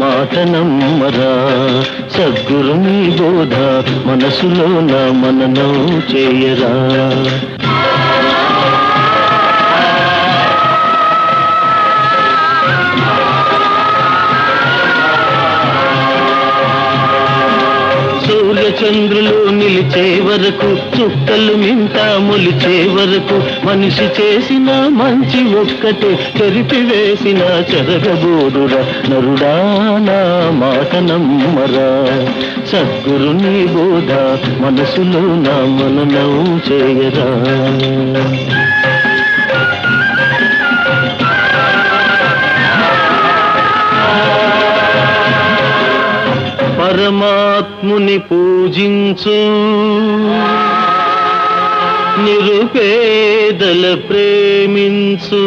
మాట నమ్మరా, సద్గురుని బోధ మనసులో నా మననం చేయరా. చంద్రులు నిలిచే వరకు, చుక్కలు మింట మొలిచే వరకు, మనిషి చేసిన మంచి ఒక్కటే చెరిపివేసిన చెరగబోదురా. నరుడా నా మాట నమ్మరా, సద్గురుని బోధ మనసులో నా మననం చేయరా. పరమాత్ముని పూజించు, నిరుపేదల ప్రేమించు,